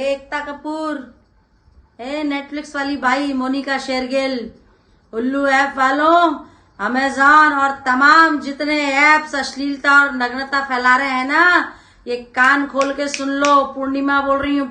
Ekta Kapoor, Netflix वाली भाई मोनिका शेरगिल, उल्लू ऐप वालों, अमेजॉन और तमाम जितने ऐप्स अश्लीलता और नग्नता फैला रहे हैं ना, ये कान खोल के सुन लो। पूर्णिमा बोल रही हूँ,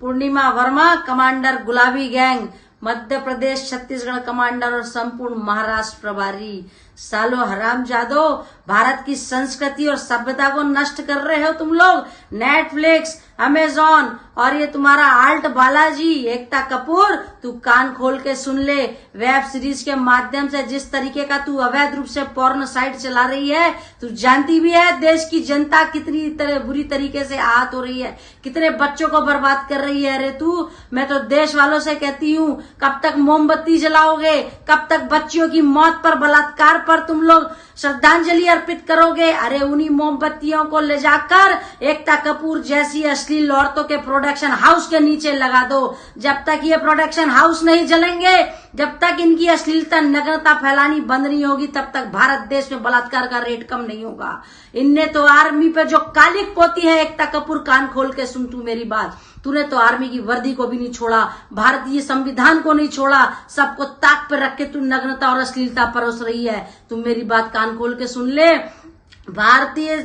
पूर्णिमा वर्मा, कमांडर गुलाबी गैंग, मध्य प्रदेश छत्तीसगढ़ कमांडर और संपूर्ण महाराष्ट्र प्रभारी। सालो हरामजादो, भारत की संस्कृति और सभ्यता को नष्ट कर रहे हो तुम लोग। नेटफ्लिक्स, अमेजॉन और ये तुम्हारा आल्ट बालाजी, एकता कपूर, तू कान खोल के सुन ले। वेब सीरीज के माध्यम से जिस तरीके का तू अवैध रूप से पॉर्न साइट चला रही है, तू जानती भी है देश की जनता कितनी बुरी तरीके से आहत हो रही है, कितने बच्चों को बर्बाद कर रही है। अरे तू, मैं तो देश वालों से कहती हूँ, कब तक मोमबत्ती जलाओगे, कब तक बच्चियों की मौत पर, बलात्कार पर तुम लोग श्रद्धांजलि अर्पित करोगे? अरे उन्हीं मोमबत्तियों को ले जाकर एकता कपूर जैसी अश्लील औरतों के प्रोडक्शन हाउस के नीचे लगा दो। जब तक ये प्रोडक्शन हाउस नहीं जलेंगे, जब तक इनकी अश्लीलता नग्नता फैलानी बंद नहीं होगी, तब तक भारत देश में बलात्कार का रेट कम नहीं होगा। इनने तो आर्मी पे जो कालिक पोती है, एकता कपूर कान खोल के सुन तू मेरी बात, तूने तो आर्मी की वर्दी को भी नहीं छोड़ा, भारतीय संविधान को नहीं छोड़ा, सबको ताक पे रख के तू नग्नता और अश्लीलता परोस रही है। तू मेरी बात कान खोल के सुन ले। भारतीय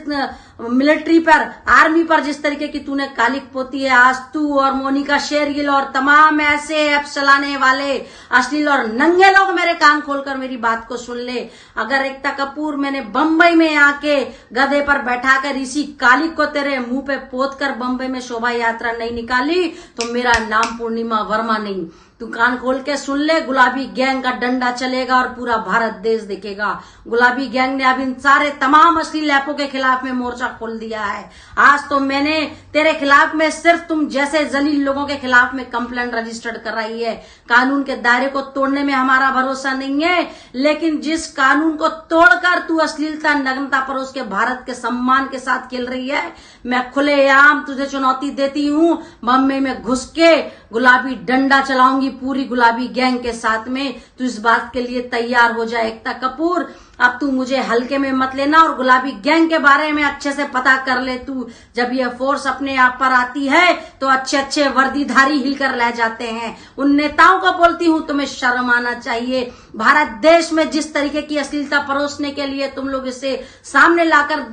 मिलिट्री पर, आर्मी पर जिस तरीके की तूने कालिक पोती है, आज तू और मोनिका शेरगिल और तमाम ऐसे ऐप्स चलाने वाले अश्लील और नंगे लोग मेरे कान खोलकर मेरी बात को सुन ले। अगर एकता कपूर, मैंने बंबई में आके गधे पर बैठाकर इसी कालिक को तेरे मुंह पे पोत कर बंबई में शोभा यात्रा नहीं निकाली तो मेरा नाम पूर्णिमा वर्मा नहीं। तू कान खोल के सुन ले, गुलाबी गैंग का डंडा चलेगा और पूरा भारत देश देखेगा। गुलाबी गैंग ने अब इन सारे तमाम अश्लील ऐपों के खिलाफ में मोर्चा खोल दिया है। आज तो मैंने तेरे खिलाफ में सिर्फ तुम जैसे जलील लोगों के खिलाफ में कंप्लेंट रजिस्टर्ड कराई है। कानून के दायरे को तोड़ने में हमारा भरोसा नहीं है, लेकिन जिस कानून को तोड़कर तू अश्लीलता नग्नता पर उसके भारत के सम्मान के साथ खेल रही है, मैं खुलेआम तुझे चुनौती देती हूँ। बम्बई में घुस के गुलाबी डंडा चलाऊंगी पूरी गुलाबी गैंग के साथ में। तू इस बात के लिए तैयार हो जाए एकता कपूर। अब तू मुझे हल्के में मत लेना और गुलाबी गैंग के बारे में अच्छे से पता कर ले तू। जब ये फोर्स अपने आप पर आती है तो अच्छे अच्छे वर्दीधारी हिलकर रह जाते हैं। उन नेताओं को बोलती हूँ, तुम्हें शर्म आना चाहिए। भारत देश में जिस तरीके की अश्लीलता परोसने के लिए तुम लोग इसे सामने लाकर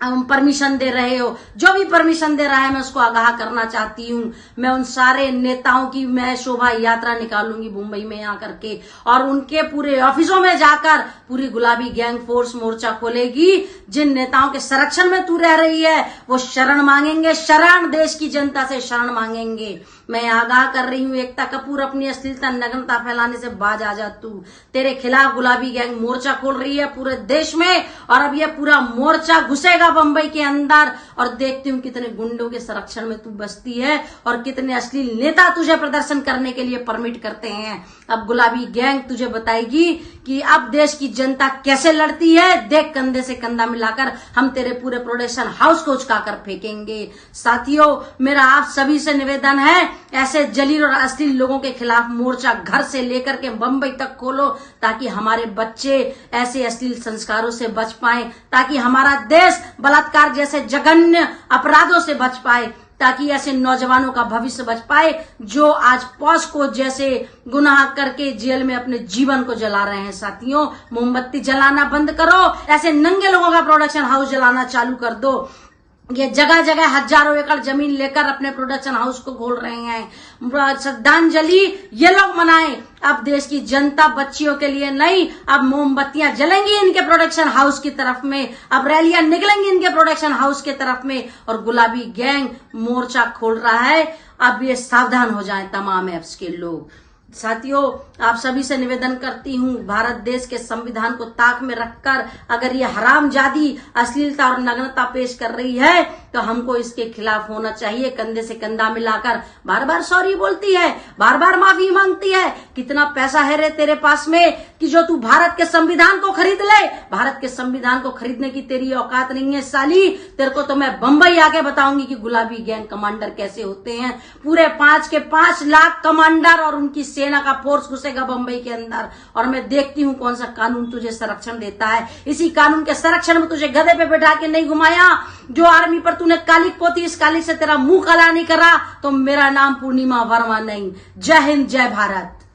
परमिशन दे रहे हो, जो भी परमिशन दे रहा है मैं उसको आगाह करना चाहती हूँ। मैं उन सारे नेताओं की मैं शोभा यात्रा निकालूंगी मुंबई में आकर के, और उनके पूरे ऑफिसों में जाकर पूरी गुलाबी गैंग फोर्स मोर्चा खोलेगी। जिन नेताओं के संरक्षण में तू रह रही है वो शरण मांगेंगे, शरण, देश की जनता से शरण मांगेंगे। मैं आगाह कर रही हूँ एकता कपूर, अपनी अश्लीलता नग्नता फैलाने से बाज आ जा तू। तेरे खिलाफ गुलाबी गैंग मोर्चा खोल रही है पूरे देश में, और अब यह पूरा मोर्चा घुसेगा बंबई के अंदर, और देखती हूँ कितने गुंडों के संरक्षण में तू बसती है और कितने अश्लील नेता तुझे प्रदर्शन करने के लिए परमिट करते हैं। अब गुलाबी गैंग तुझे बताएगी कि अब देश की जनता कैसे लड़ती है। देख, कंधे से कंधा मिलाकर हम तेरे पूरे प्रोडक्शन हाउस को उचकाकर फेंकेंगे। साथियों, मेरा आप सभी से निवेदन है, ऐसे जलील और अश्लील लोगों के खिलाफ मोर्चा घर से लेकर के बंबई तक खोलो, ताकि हमारे बच्चे ऐसे अश्लील संस्कारों से बच पाए, ताकि हमारा देश बलात्कार जैसे जघन्य अपराधों से बच पाए, ताकि ऐसे नौजवानों का भविष्य बच पाए जो आज पॉस्को जैसे गुनाह करके जेल में अपने जीवन को जला रहे हैं। साथियों, मोमबत्ती जलाना बंद करो, ऐसे नंगे लोगों का प्रोडक्शन हाउस जलाना चालू कर दो। ये जगह जगह हजारों एकड़ जमीन लेकर अपने प्रोडक्शन हाउस को खोल रहे हैं। श्रद्धांजलि ये लोग मनाएं। अब देश की जनता बच्चियों के लिए नहीं, अब मोमबत्तियां जलेंगी इनके प्रोडक्शन हाउस की तरफ में, अब रैलियां निकलेंगी इनके प्रोडक्शन हाउस की तरफ में, और गुलाबी गैंग मोर्चा खोल रहा है। अब ये सावधान हो जाएं तमाम ऐप्स के लोग। साथियों, आप सभी से निवेदन करती हूँ, भारत देश के संविधान को ताक में रखकर अगर ये हरामजादी अश्लीलता और नग्नता पेश कर रही है तो हमको इसके खिलाफ होना चाहिए। कंधे से कंधा मिलाकर बार बार सॉरी बोलती है, बार बार माफी मांगती है। कितना पैसा है रे तेरे पास में कि जो तू भारत के संविधान को खरीद ले? भारत के संविधान को खरीदने की तेरी औकात नहीं है साली। तेरे को तो मैं बंबई आके बताऊंगी कि गुलाबी गैंग कमांडर कैसे होते हैं। पूरे 5 के 5 लाख कमांडर और उनकी सेना का फोर्स घुसेगा बंबई के अंदर और मैं देखती हूं कौन सा कानून तुझे संरक्षण देता है। इसी कानून के संरक्षण में तुझे गधे पे बैठा के नहीं घुमाया। जो आर्मी पर तूने कालिक पोती, इस कालिक से तेरा मुंह काला नहीं करा तो मेरा नाम पूर्णिमा वर्मा नहीं। जय हिंद, जय भारत।